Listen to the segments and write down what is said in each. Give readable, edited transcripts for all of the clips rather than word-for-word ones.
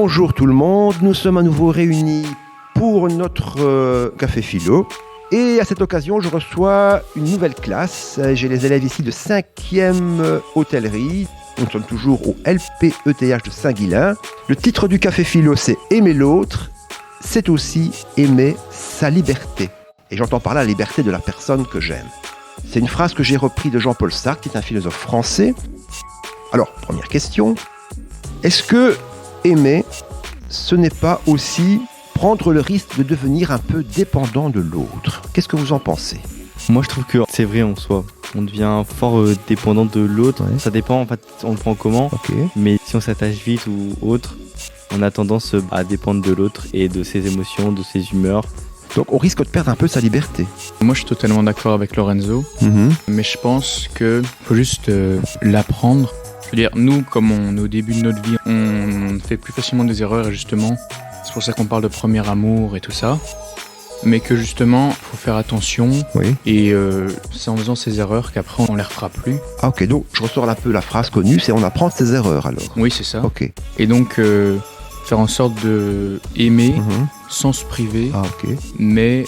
Bonjour tout le monde, nous sommes à nouveau réunis pour notre café philo. Et à cette occasion, je reçois une nouvelle classe. J'ai les élèves ici de 5e hôtellerie. Nous sommes toujours au LPETH de Saint-Guilain. Le titre du café philo, c'est « Aimer l'autre ». C'est aussi aimer sa liberté. Et j'entends par là la liberté de la personne que j'aime. C'est une phrase que j'ai reprise de Jean-Paul Sartre, qui est un philosophe français. Alors, première question. Est-ce que aimer, ce n'est pas aussi prendre le risque de devenir un peu dépendant de l'autre? Qu'est-ce que vous en pensez? Moi, je trouve que c'est vrai en soi. On devient fort dépendant de l'autre. Ouais. Ça dépend, en fait, on le prend comment. Okay. Mais si on s'attache vite ou autre, on a tendance à dépendre de l'autre et de ses émotions, de ses humeurs. Donc on risque de perdre un peu sa liberté. Moi, je suis totalement d'accord avec Lorenzo. Mais je pense qu'il faut juste l'apprendre. Je veux dire, nous, comme on est au début de notre vie, on fait plus facilement des erreurs et justement, c'est pour ça qu'on parle de premier amour et tout ça. Mais que justement, il faut faire attention. Oui. Et c'est en faisant ces erreurs qu'après, on les refera plus. Ah ok, donc je ressors un peu la phrase connue, c'est on apprend de ses erreurs alors. Oui, c'est ça. Ok. Et donc, faire en sorte de aimer sans se priver. Ah ok. Mais...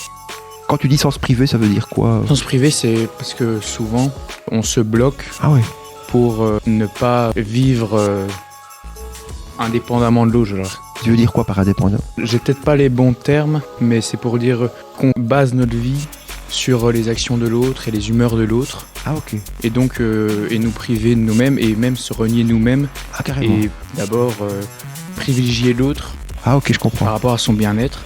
Quand tu dis sans se priver, ça veut dire quoi? Sans se priver, c'est parce que souvent, on se bloque. Ah ouais. Pour ne pas vivre indépendamment de l'autre. Tu veux dire quoi par indépendant? J'ai peut-être pas les bons termes, mais c'est pour dire qu'on base notre vie sur les actions de l'autre et les humeurs de l'autre. Ah ok. Et donc, et nous priver de nous-mêmes et même se renier nous-mêmes. Ah carrément. Et d'abord privilégier l'autre. Ah ok, je comprends. Par rapport à son bien-être.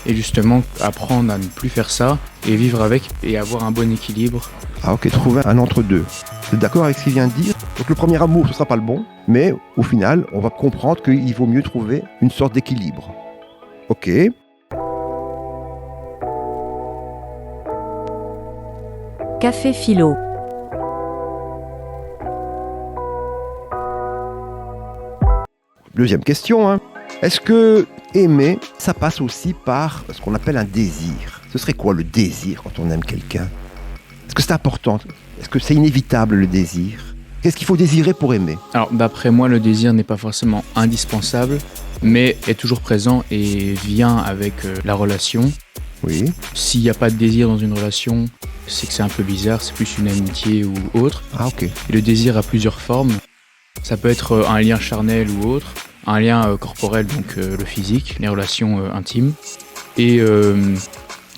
Et justement, apprendre à ne plus faire ça et vivre avec et avoir un bon équilibre. Ah ok, trouver un entre-deux. Vous êtes d'accord avec ce qu'il vient de dire? Donc le premier amour, ce ne sera pas le bon, mais au final, on va comprendre qu'il vaut mieux trouver une sorte d'équilibre. Ok. Café philo. Deuxième question, hein. Est-ce que aimer, ça passe aussi par ce qu'on appelle un désir? Ce serait quoi le désir quand on aime quelqu'un? Est-ce que c'est important? Est-ce que c'est inévitable le désir? Qu'est-ce qu'il faut désirer pour aimer? Alors d'après moi, le désir n'est pas forcément indispensable, mais est toujours présent et vient avec la relation. Oui. S'il n'y a pas de désir dans une relation, c'est que c'est un peu bizarre, c'est plus une amitié ou autre. Ah ok. Et le désir a plusieurs formes. Ça peut être un lien charnel ou autre, un lien corporel, donc le physique, les relations intimes, et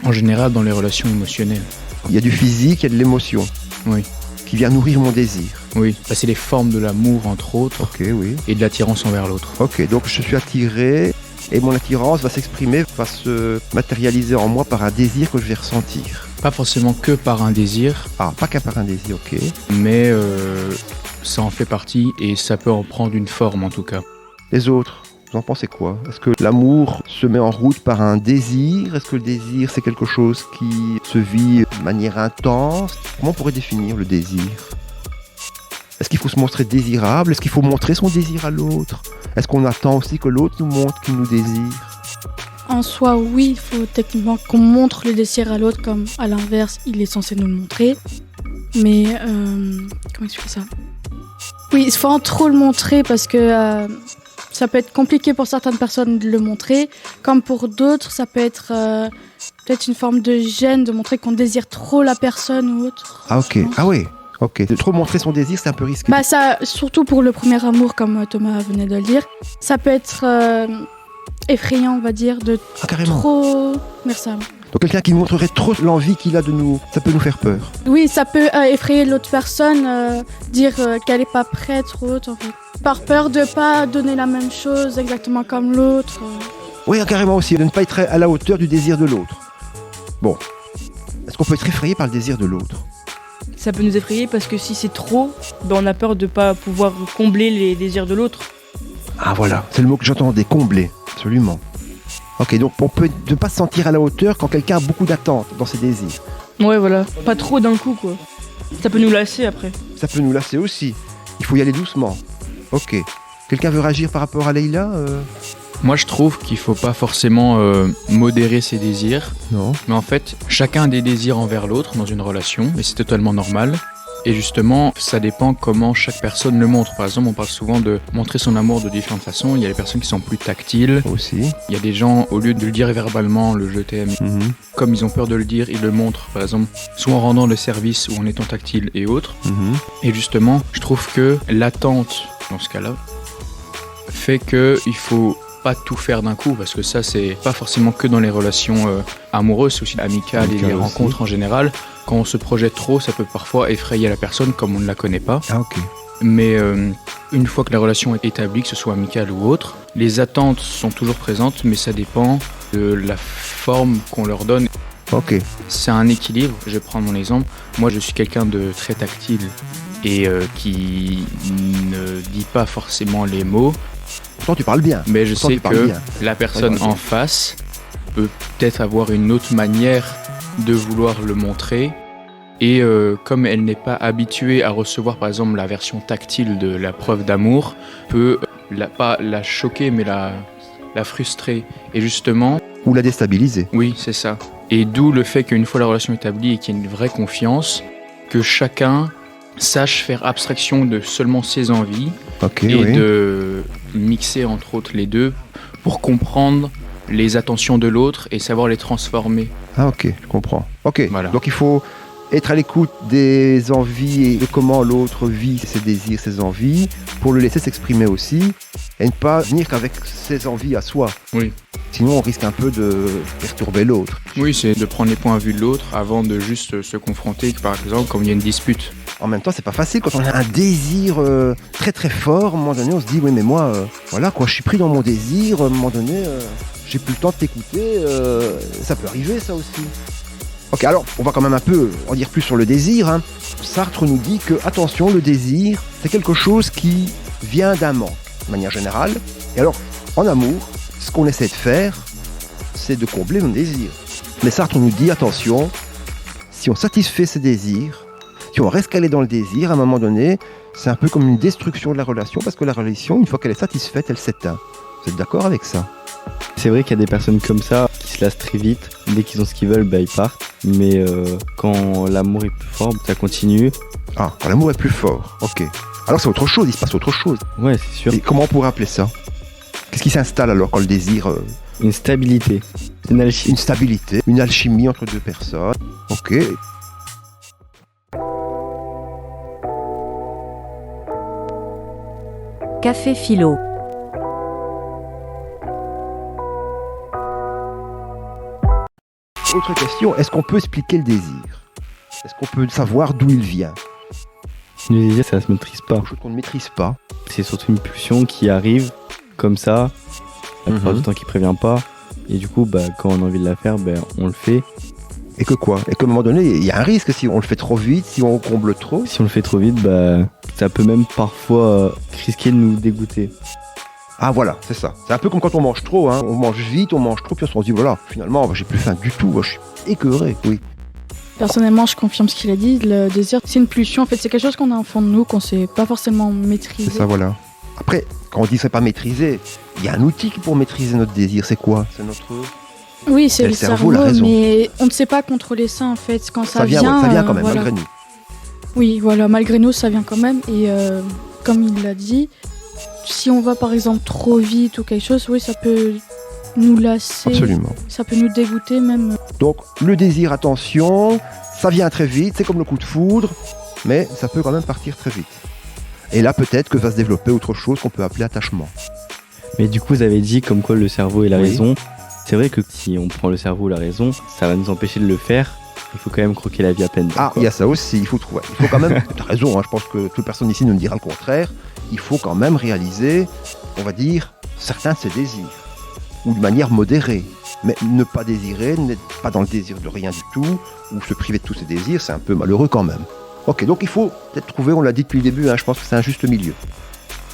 en général dans les relations émotionnelles. Il y a du physique, il y a de l'émotion. Oui. Qui vient nourrir mon désir. Oui, c'est les formes de l'amour entre autres. Ok, oui. Et de l'attirance envers l'autre. Ok, donc je suis attiré et mon attirance va s'exprimer, va se matérialiser en moi par un désir que je vais ressentir. Pas forcément que par un désir. Ah, pas qu'à par un désir, ok. Mais ça en fait partie et ça peut en prendre une forme en tout cas. Les autres, vous en pensez quoi? Est-ce que l'amour se met en route par un désir? Est-ce que le désir, c'est quelque chose qui se vit de manière intense? Comment on pourrait définir le désir? Est-ce qu'il faut se montrer désirable? Est-ce qu'il faut montrer son désir à l'autre? Est-ce qu'on attend aussi que l'autre nous montre qu'il nous désire? En soi, oui, il faut techniquement qu'on montre le désir à l'autre, comme à l'inverse, il est censé nous le montrer. Mais, comment expliquer ça? Oui, il faut trop le montrer parce que ça peut être compliqué pour certaines personnes de le montrer, comme pour d'autres, ça peut être peut-être une forme de gêne de montrer qu'on désire trop la personne ou autre. Ah ok, ah oui, ok. De trop montrer son désir, c'est un peu risqué. Bah ça, surtout pour le premier amour, comme Thomas venait de le dire, ça peut être effrayant, on va dire, de trop... Merci. Donc quelqu'un qui montrerait trop l'envie qu'il a de nous, ça peut nous faire peur. Oui, ça peut effrayer l'autre personne, dire qu'elle n'est pas prête ou autre, en fait. Par peur de ne pas donner la même chose exactement comme l'autre. Oui, carrément aussi, de ne pas être à la hauteur du désir de l'autre. Bon, est-ce qu'on peut être effrayé par le désir de l'autre? Ça peut nous effrayer parce que si c'est trop, on a peur de ne pas pouvoir combler les désirs de l'autre. Ah voilà, c'est le mot que j'entendais, combler, absolument. Ok, donc on peut ne pas se sentir à la hauteur quand quelqu'un a beaucoup d'attentes dans ses désirs. Ouais, voilà, pas trop d'un coup, quoi. Ça peut nous lasser après. Ça peut nous lasser aussi. Il faut y aller doucement. Ok. Quelqu'un veut réagir par rapport à Leïla? Moi, je trouve qu'il faut pas forcément modérer ses désirs. Non. Mais en fait, chacun a des désirs envers l'autre dans une relation, et c'est totalement normal. Et justement, ça dépend comment chaque personne le montre. Par exemple, on parle souvent de montrer son amour de différentes façons. Il y a les personnes qui sont plus tactiles. Aussi. Il y a des gens, au lieu de le dire verbalement, le je t'aime, comme ils ont peur de le dire, ils le montrent. Par exemple, soit en rendant le service ou en étant tactile et autres. Et justement, je trouve que l'attente, dans ce cas-là, fait qu'il faut pas tout faire d'un coup, parce que ça, c'est pas forcément que dans les relations amoureuses, c'est aussi amicales et les rencontres en général. Quand on se projette trop, ça peut parfois effrayer la personne comme on ne la connaît pas. Ah, ok. Mais une fois que la relation est établie, que ce soit amicale ou autre, les attentes sont toujours présentes, mais ça dépend de la forme qu'on leur donne. Ok. C'est un équilibre. Je vais prendre mon exemple. Moi, je suis quelqu'un de très tactile et qui ne dit pas forcément les mots. Pourtant, tu parles bien. Mais je sais que la personne en face peut peut-être avoir une autre manière de vouloir le montrer. Et comme elle n'est pas habituée à recevoir, par exemple, la version tactile de la preuve d'amour, peut pas la choquer, mais la frustrer. Et justement... Ou la déstabiliser. Oui, c'est ça. Et d'où le fait qu'une fois la relation établie et qu'il y ait une vraie confiance, que chacun sache faire abstraction de seulement ses envies de mixer entre autres les deux pour comprendre les attentions de l'autre et savoir les transformer. Ah ok, je comprends. Ok, voilà. Donc il faut être à l'écoute des envies et de comment l'autre vit ses désirs, ses envies, pour le laisser s'exprimer aussi, et ne pas venir qu'avec ses envies à soi. Oui. Sinon on risque un peu de perturber l'autre. Oui, c'est de prendre les points de vue de l'autre avant de juste se confronter, par exemple, quand il y a une dispute. En même temps, c'est pas facile quand on a un désir très très fort. À un moment donné, on se dit oui, mais moi, voilà quoi, je suis pris dans mon désir. À un moment donné, j'ai plus le temps de t'écouter. Ça peut arriver, ça aussi. Ok, alors on va quand même un peu en dire plus sur le désir. Hein. Sartre nous dit que attention, le désir, c'est quelque chose qui vient d'un manque, de manière générale. Et alors, en amour, ce qu'on essaie de faire, c'est de combler nos désirs. Mais Sartre nous dit attention, si on satisfait ses désirs. Si on reste calé dans le désir, à un moment donné, c'est un peu comme une destruction de la relation, parce que la relation, une fois qu'elle est satisfaite, elle s'éteint. Vous êtes d'accord avec ça? C'est vrai qu'il y a des personnes comme ça qui se lassent très vite. Dès qu'ils ont ce qu'ils veulent, ils partent. Mais quand l'amour est plus fort, ça continue. Ah, quand l'amour est plus fort, ok. Alors c'est autre chose, il se passe autre chose. Ouais, c'est sûr. Et comment on pourrait appeler ça? Qu'est-ce qui s'installe alors quand le désir... Une stabilité. Une alchimie. Une stabilité, une alchimie entre deux personnes. Ok. Café Philo. Autre question, est-ce qu'on peut expliquer le désir? Est-ce qu'on peut savoir d'où il vient? Le désir, ça se maîtrise pas. Quelque chose qu'on ne maîtrise pas. C'est surtout une pulsion qui arrive comme ça, la plupart du temps qui prévient pas. Et du coup, quand on a envie de la faire, on le fait. Et que quoi? Et qu'à un moment donné, il y a un risque si on le fait trop vite, si on comble trop. Si on le fait trop vite, ça peut même parfois risquer de nous dégoûter. Ah voilà, c'est ça. C'est un peu comme quand on mange trop, hein. On mange vite, on mange trop, puis on se dit voilà, finalement, j'ai plus faim du tout, je suis écœuré, oui. Personnellement, je confirme ce qu'il a dit. Le désir, c'est une pulsion. En fait, c'est quelque chose qu'on a en fond de nous, qu'on sait pas forcément maîtriser. C'est ça, voilà. Après, quand on dit c'est pas maîtriser, il y a un outil pour maîtriser notre désir. C'est quoi? C'est notre... Oui, c'est le cerveau, la raison. Mais on ne sait pas contrôler ça, en fait. Quand ça vient, ça vient quand même, voilà. malgré nous. Oui, voilà, malgré nous, ça vient quand même. Et comme il l'a dit, si on va par exemple trop vite ou quelque chose, oui, ça peut nous lasser. Absolument. Ça peut nous dégoûter même. Donc, le désir, attention, ça vient très vite, c'est comme le coup de foudre, mais ça peut quand même partir très vite. Et là, peut-être que va se développer autre chose qu'on peut appeler attachement. Mais du coup, vous avez dit comme quoi le cerveau et la raison. C'est vrai que si on prend le cerveau ou la raison, ça va nous empêcher de le faire. Il faut quand même croquer la vie à pleines dents. Ah, il y a ça aussi, il faut trouver. Il faut quand même, tu as raison, hein, je pense que toute personne ici ne me dira le contraire, il faut quand même réaliser, on va dire, certains de ses désirs, ou de manière modérée. Mais ne pas désirer, n'être pas dans le désir de rien du tout, ou se priver de tous ses désirs, c'est un peu malheureux quand même. Ok, donc il faut peut-être trouver, on l'a dit depuis le début, hein, je pense que c'est un juste milieu.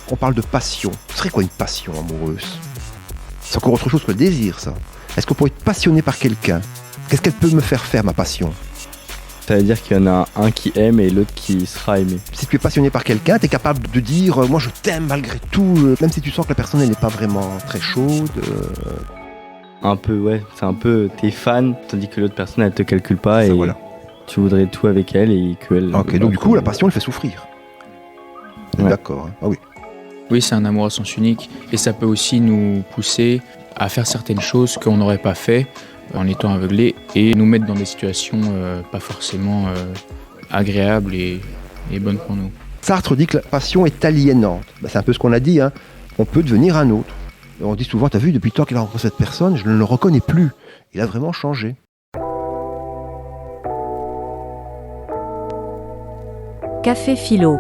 On parle de passion. Ce serait quoi une passion amoureuse? C'est encore autre chose que le désir, ça. Est-ce qu'on pourrait être passionné par quelqu'un? Qu'est-ce qu'elle peut me faire faire, ma passion? Ça veut dire qu'il y en a un qui aime et l'autre qui sera aimé. Si tu es passionné par quelqu'un, tu es capable de dire moi je t'aime malgré tout, même si tu sens que la personne elle n'est pas vraiment très chaude. Un peu, ouais, c'est un peu t'es fan, tandis que l'autre personne elle te calcule pas. Ça, et voilà. Tu voudrais tout avec elle et qu'elle... Ok, donc du coup, la passion, elle fait souffrir. Ouais. D'accord. Ah oui. Oui, c'est un amour à sens unique et ça peut aussi nous pousser à faire certaines choses qu'on n'aurait pas fait en étant aveuglés et nous mettre dans des situations pas forcément agréables et bonnes pour nous. Sartre dit que la passion est aliénante. C'est un peu ce qu'on a dit, hein. On peut devenir un autre. On dit souvent, t'as vu, depuis le temps qu'il a rencontré cette personne, je ne le reconnais plus. Il a vraiment changé. Café Philo.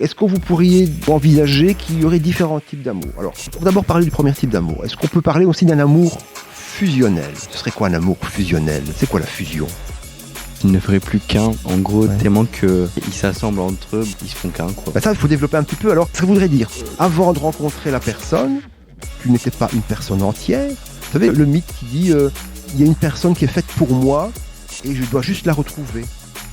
Est-ce que vous pourriez envisager qu'il y aurait différents types d'amour? Alors, pour d'abord parler du premier type d'amour, est-ce qu'on peut parler aussi d'un amour fusionnel? Ce serait quoi un amour fusionnel? C'est quoi la fusion? Ils ne feraient plus qu'un, en gros, tellement qu'ils s'assemblent entre eux, ils se font qu'un, quoi. Ça, il faut développer un petit peu. Alors, ça voudrait dire, avant de rencontrer la personne, tu n'étais pas une personne entière. Vous savez, le mythe qui dit, il y a une personne qui est faite pour moi et je dois juste la retrouver.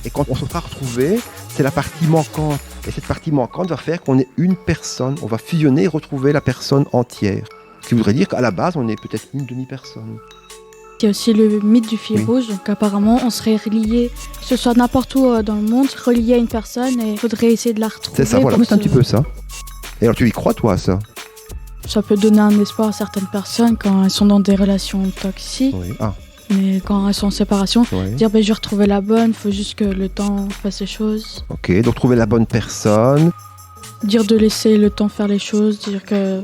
Et quand on se sera retrouvé, c'est la partie manquante. Et cette partie manquante va faire qu'on est une personne. On va fusionner et retrouver la personne entière. Ce qui voudrait dire qu'à la base, on est peut-être une demi-personne. Il y a aussi le mythe du fil rouge. Donc apparemment, on serait relié, que ce soit n'importe où dans le monde, relié à une personne et il faudrait essayer de la retrouver. C'est ça, voilà, c'est un petit peu ça. Et alors, tu y crois, toi, à ça? Ça peut donner un espoir à certaines personnes quand elles sont dans des relations toxiques. Oui. Ah. Mais quand elles sont en séparation, dire je vais retrouver la bonne, il faut juste que le temps fasse les choses. Ok, donc trouver la bonne personne. Dire de laisser le temps faire les choses, dire que...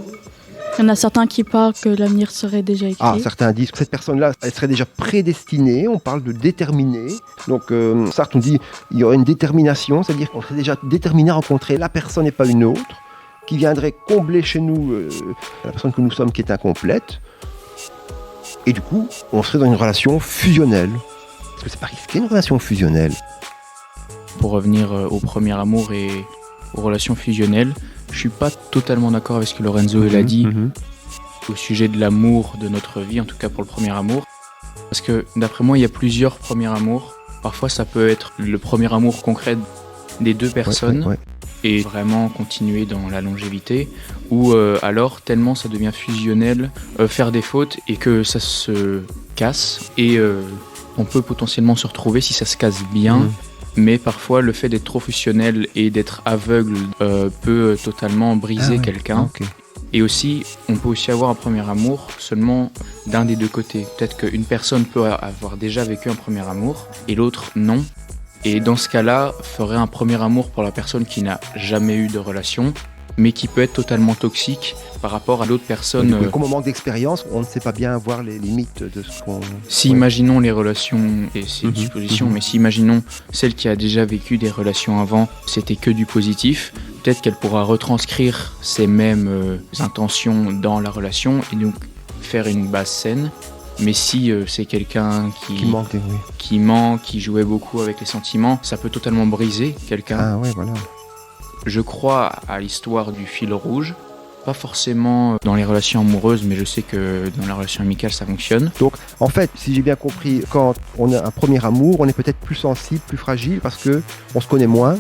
Il y en a certains qui parlent que l'avenir serait déjà écrit. Ah, certains disent que cette personne-là, elle serait déjà prédestinée. On parle de déterminée. Donc, Sartre nous dit il y aurait une détermination, c'est-à-dire qu'on serait déjà déterminé à rencontrer la personne et pas une autre, qui viendrait combler chez nous la personne que nous sommes qui est incomplète. Et du coup, on serait dans une relation fusionnelle. Est-ce que c'est pas risqué, une relation fusionnelle? Pour revenir au premier amour et aux relations fusionnelles, je suis pas totalement d'accord avec ce que Lorenzo a dit au sujet de l'amour de notre vie, en tout cas pour le premier amour. Parce que d'après moi, il y a plusieurs premiers amours. Parfois, ça peut être le premier amour concret des deux personnes et vraiment continuer dans la longévité. Ou alors, tellement ça devient fusionnel, faire des fautes et que ça se casse. Et on peut potentiellement se retrouver si ça se casse bien. Mais parfois, le fait d'être trop fusionnel et d'être aveugle peut totalement briser quelqu'un. Okay. Et aussi, on peut aussi avoir un premier amour seulement d'un des deux côtés. Peut-être qu'une personne peut avoir déjà vécu un premier amour et l'autre non. Et dans ce cas-là, ferait un premier amour pour la personne qui n'a jamais eu de relation, mais qui peut être totalement toxique par rapport à l'autre personne. Comme on manque d'expérience, on ne sait pas bien voir les limites de ce qu'on... Si imaginons les relations, et c'est une supposition, mais si imaginons celle qui a déjà vécu des relations avant, c'était que du positif, peut-être qu'elle pourra retranscrire ces mêmes intentions dans la relation et donc faire une base saine. Mais si c'est quelqu'un qui ment, qui jouait beaucoup avec les sentiments, ça peut totalement briser quelqu'un. Ah ouais, voilà. Je crois à l'histoire du fil rouge, pas forcément dans les relations amoureuses, mais je sais que dans la relation amicale ça fonctionne. Donc en fait, si j'ai bien compris, quand on a un premier amour, on est peut-être plus sensible, plus fragile parce qu'on se connaît moins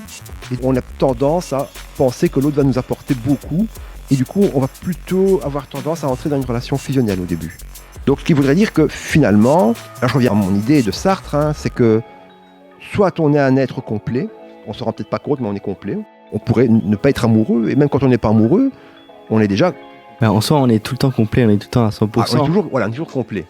et on a tendance à penser que l'autre va nous apporter beaucoup et du coup on va plutôt avoir tendance à entrer dans une relation fusionnelle au début. Donc ce qui voudrait dire que finalement, là je reviens à mon idée de Sartre, c'est que soit on est un être complet, on ne se rend peut-être pas compte mais on est complet, on pourrait ne pas être amoureux et même quand on n'est pas amoureux, on est déjà... En soi on est tout le temps complet, on est tout le temps à 100%. On est toujours complet.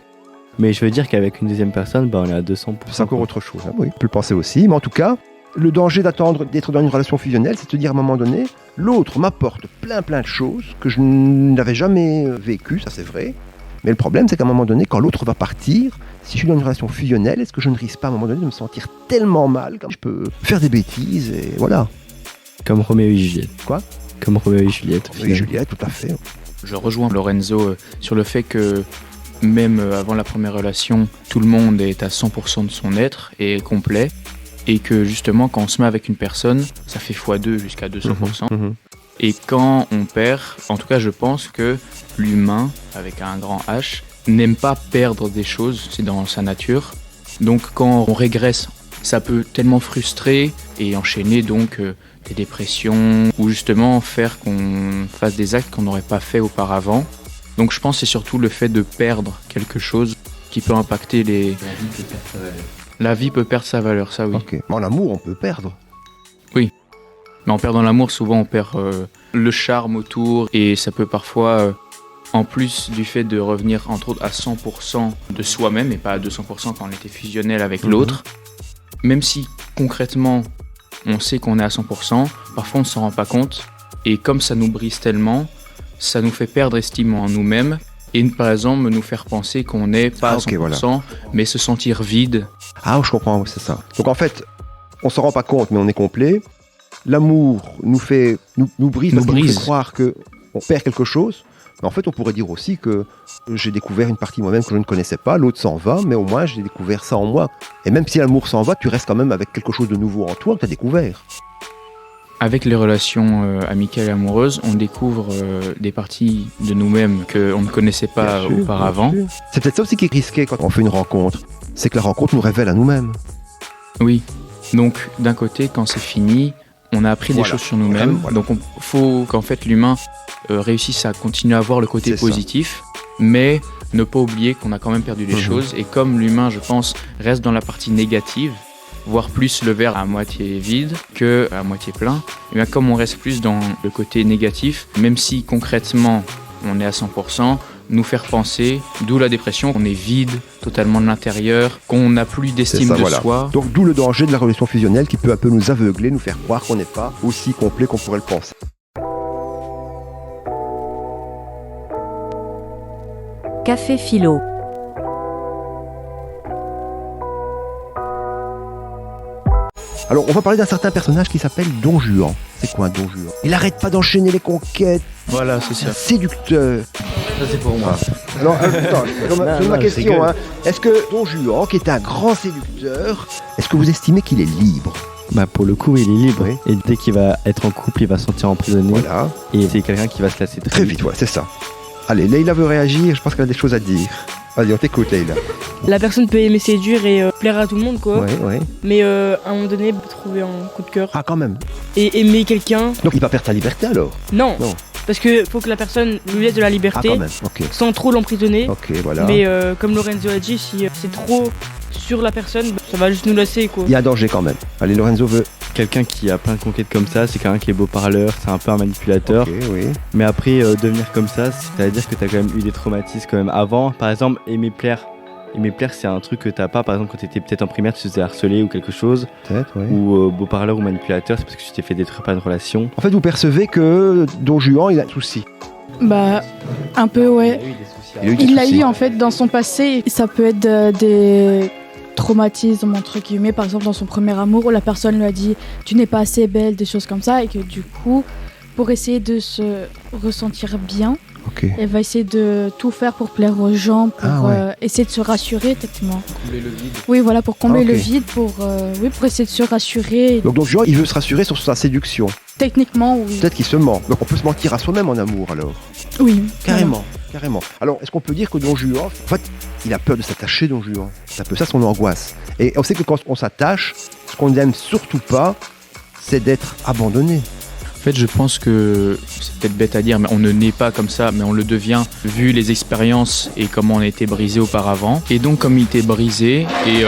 Mais je veux dire qu'avec une deuxième personne, on est à 200%. C'est encore autre chose, oui, on peut le penser aussi, mais en tout cas, le danger d'être dans une relation fusionnelle, c'est de se dire à un moment donné, l'autre m'apporte plein de choses que je n'avais jamais vécues, ça c'est vrai. Mais le problème, c'est qu'à un moment donné, quand l'autre va partir, si je suis dans une relation fusionnelle, est-ce que je ne risque pas à un moment donné de me sentir tellement mal que je peux faire des bêtises et voilà. Comme Roméo et Juliette. Quoi ? Comme Roméo et Juliette. Roméo et Juliette, tout à fait. Je rejoins Lorenzo sur le fait que même avant la première relation, tout le monde est à 100% de son être et est complet. Et que justement, quand on se met avec une personne, ça fait x2 jusqu'à 200%. Et quand on perd, en tout cas je pense que l'humain, avec un grand H, n'aime pas perdre des choses, c'est dans sa nature. Donc quand on régresse, ça peut tellement frustrer et enchaîner donc des dépressions ou justement faire qu'on fasse des actes qu'on n'aurait pas fait auparavant. Donc je pense que c'est surtout le fait de perdre quelque chose qui peut impacter les... La vie peut perdre sa valeur, ça oui. Ok. Mais en amour, on peut perdre. Mais en perdant l'amour, souvent on perd le charme autour et ça peut parfois, en plus du fait de revenir entre autres à 100% de soi-même et pas à 200% quand on était fusionnel avec l'autre, même si concrètement on sait qu'on est à 100%, parfois on ne s'en rend pas compte et comme ça nous brise tellement, ça nous fait perdre estime en nous-mêmes et par exemple nous faire penser qu'on n'est pas à 100%, mais se sentir vide. Ah, je comprends, c'est ça. Donc en fait, on s'en rend pas compte, mais on est complet. L'amour nous brise, parce qu'il nous fait croire qu'on perd quelque chose. Mais en fait, on pourrait dire aussi que j'ai découvert une partie de moi-même que je ne connaissais pas, l'autre s'en va, mais au moins j'ai découvert ça en moi. Et même si l'amour s'en va, tu restes quand même avec quelque chose de nouveau en toi que tu as découvert. Avec les relations amicales et amoureuses, on découvre des parties de nous-mêmes qu'on ne connaissait pas auparavant. C'est peut-être ça aussi qui est risqué quand on fait une rencontre. C'est que la rencontre nous révèle à nous-mêmes. Oui, donc d'un côté, quand c'est fini, on a appris des choses sur nous-mêmes. Donc il faut qu'en fait l'humain réussisse à continuer à voir le côté positif, mais ne pas oublier qu'on a quand même perdu des choses. Et comme l'humain, je pense, reste dans la partie négative, voire plus le verre à moitié vide que à moitié plein, et bien comme on reste plus dans le côté négatif, même si concrètement on est à 100%, nous faire penser, d'où la dépression, qu'on est vide totalement de l'intérieur, qu'on n'a plus d'estime de soi. Donc d'où le danger de la relation fusionnelle qui peut un peu nous aveugler, nous faire croire qu'on n'est pas aussi complet qu'on pourrait le penser. Café Philo. Alors, on va parler d'un certain personnage qui s'appelle Don Juan. C'est quoi un Don Juan? Il arrête pas d'enchaîner les conquêtes. Voilà, c'est ça. Un séducteur. Ça, c'est pour moi. Alors, attends, je ma question. Est-ce que Don Juan, qui est un grand séducteur, est-ce que vous estimez qu'il est libre? Bah pour le coup, il est libre. Oui. Et dès qu'il va être en couple, il va se sentir emprisonné. Voilà. Et c'est quelqu'un qui va se lasser très vite. Ouais, c'est ça. Allez, Leïla veut réagir. Je pense qu'elle a des choses à dire. Vas-y, on t'écoute, Leïla. La personne peut aimer séduire et plaire à tout le monde, quoi. Ouais. Mais à un moment donné, trouver un coup de cœur. Ah, quand même. Et aimer quelqu'un. Donc il va perdre sa liberté alors? Non. Parce que faut que la personne lui laisse de la liberté. Ah, quand même. Okay. Sans trop l'emprisonner. Ok, voilà. Mais comme Lorenzo a dit, si c'est trop sur la personne, ça va juste nous lasser, quoi. Il y a un danger quand même. Allez, Lorenzo veut. Quelqu'un qui a plein de conquêtes comme ça, c'est quelqu'un qui est beau parleur, c'est un peu un manipulateur. Ok, oui. Mais après, devenir comme ça, c'est-à-dire que t'as quand même eu des traumatismes quand même avant. Par exemple, aimer plaire, c'est un truc que t'as pas. Par exemple, quand t'étais peut-être en primaire, tu te faisais harceler ou quelque chose. Peut-être, oui. Ou beau parleur ou manipulateur, c'est parce que tu t'es fait détruire par une relation. En fait, vous percevez que Don Juan, il a un souci. Bah, un peu, ouais. Il l'a eu en fait dans son passé. Ça peut être des traumatismes entre guillemets, par exemple dans son premier amour où la personne lui a dit tu n'es pas assez belle, des choses comme ça, et que du coup pour essayer de se ressentir bien, elle va essayer de tout faire pour plaire aux gens, pour essayer de se rassurer techniquement. Combler le vide. Oui, voilà, pour combler le vide, pour essayer de se rassurer. Donc Don Juan, il veut se rassurer sur sa séduction. Techniquement, oui. Peut-être qu'il se ment. Donc on peut se mentir à soi-même en amour alors. Oui. Carrément. Alors, est-ce qu'on peut dire que Don Juan, en fait, il a peur de s'attacher, Don Juan. C'est un peu ça son angoisse. Et on sait que quand on s'attache, ce qu'on n'aime surtout pas, c'est d'être abandonné. En fait, je pense que c'est peut-être bête à dire, mais on ne naît pas comme ça, mais on le devient vu les expériences et comment on a été brisé auparavant. Et donc, comme il était brisé et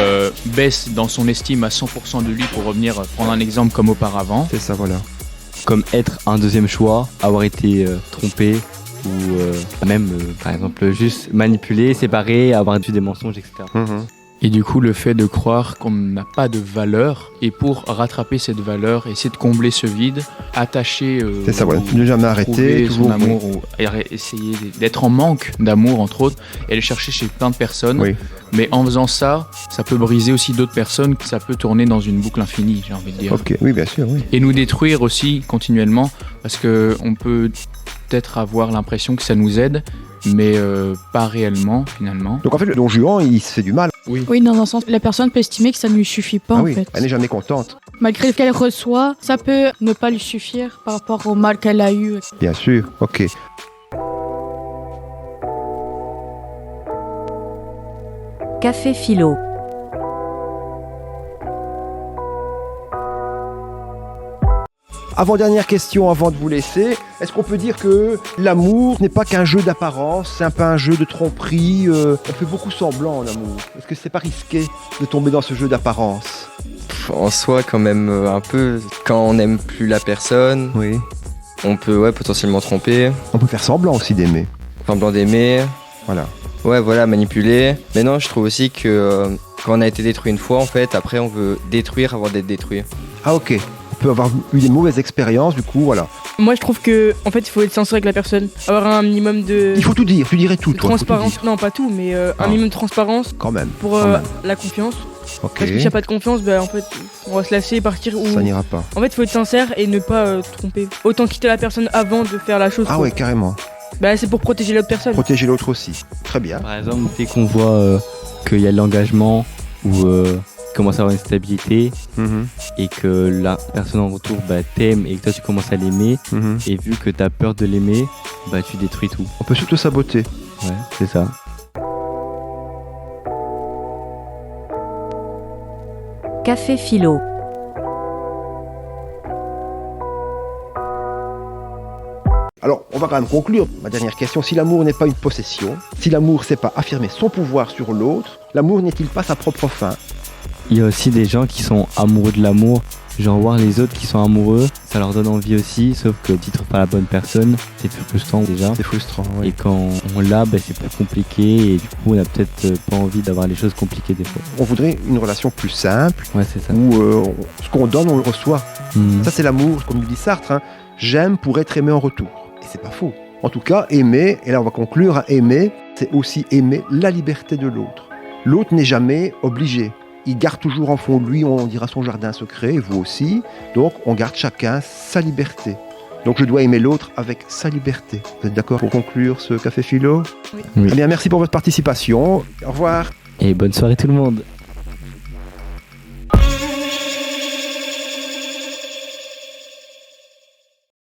baisse dans son estime à 100% de lui, pour revenir prendre un exemple comme auparavant. C'est ça, voilà. Comme être un deuxième choix, avoir été trompé, ou même, par exemple, juste manipuler, séparer, avoir dû des mensonges, etc. Et du coup, le fait de croire qu'on n'a pas de valeur, et pour rattraper cette valeur, essayer de combler ce vide, attacher, c'est ça, voilà. Ne jamais arrêter, son amour, ou essayer d'être en manque d'amour, entre autres, et aller chercher chez plein de personnes. Oui. Mais en faisant ça, ça peut briser aussi d'autres personnes, ça peut tourner dans une boucle infinie, j'ai envie de dire. Ok, oui, bien sûr, oui. Et nous détruire aussi continuellement, parce qu'on peut peut-être avoir l'impression que ça nous aide, mais pas réellement finalement. Donc en fait, le Don Juan, il se fait du mal. Oui, dans un sens, la personne peut estimer que ça ne lui suffit pas en fait. Elle n'est jamais contente. Malgré ce qu'elle reçoit, ça peut ne pas lui suffire par rapport au mal qu'elle a eu. Bien sûr, ok. Café Philo. Avant-dernière question avant de vous laisser. Est-ce qu'on peut dire que l'amour n'est pas qu'un jeu d'apparence, c'est un peu un jeu de tromperie, on fait beaucoup semblant en amour. Est-ce que c'est pas risqué de tomber dans ce jeu d'apparence? En soi, quand même, un peu. Quand on n'aime plus la personne, Oui. on peut potentiellement tromper. On peut faire semblant aussi d'aimer. Semblant d'aimer. Voilà. Ouais, voilà, manipuler. Mais non, je trouve aussi que quand on a été détruit une fois, en fait, après, on veut détruire avant d'être détruit. Ah ok. On peut avoir eu des mauvaises expériences, du coup, voilà. Moi, je trouve que, en fait, il faut être sincère avec la personne, avoir un minimum de Il faut tout dire, tu dirais tout, toi. faut tout transparence. dire. Non, pas tout, mais un Ah. minimum de transparence Quand même. pour quand même. la confiance. Ok. Parce que s'il n'y a pas de confiance, en fait, on va se lasser et partir. Ou... Ça n'ira pas. En fait, il faut être sincère et ne pas tromper. Autant quitter la personne avant de faire la chose. Ah quoi. ouais, carrément. C'est pour protéger l'autre personne. Protéger l'autre aussi. Très bien. Par exemple, dès qu'on voit qu'il y a de l'engagement ou commence à avoir une stabilité Mhm, et que la personne en retour t'aime et que toi tu commences à l'aimer, mhm. et vu que tu as peur de l'aimer, tu détruis tout. On peut surtout saboter. Ouais, c'est ça. Café Philo. Alors, on va quand même conclure. Ma dernière question, si l'amour n'est pas une possession, si l'amour c'est pas affirmer son pouvoir sur l'autre, l'amour n'est-il pas sa propre fin? Il y a aussi des gens qui sont amoureux de l'amour, genre voir les autres qui sont amoureux, ça leur donne envie aussi, sauf que si tu trouves pas la bonne personne, c'est frustrant déjà. C'est frustrant, Et oui. quand on l'a, c'est plus compliqué et du coup on a peut-être pas envie d'avoir les choses compliquées des fois. On voudrait une relation plus simple, Ouais, c'est ça. où ce qu'on donne, on le reçoit. Mhm. Ça, c'est l'amour, comme le dit Sartre. Hein. J'aime pour être aimé en retour. Et c'est pas faux. En tout cas, aimer, et là on va conclure, aimer, c'est aussi aimer la liberté de l'autre. L'autre n'est jamais obligé. Il garde toujours en fond de lui, on dira son jardin secret, et vous aussi. Donc on garde chacun sa liberté. Donc je dois aimer l'autre avec sa liberté. Vous êtes d'accord pour conclure ce Café Philo? Oui. Oui. Eh bien, merci pour votre participation. Au revoir. Et bonne soirée tout le monde.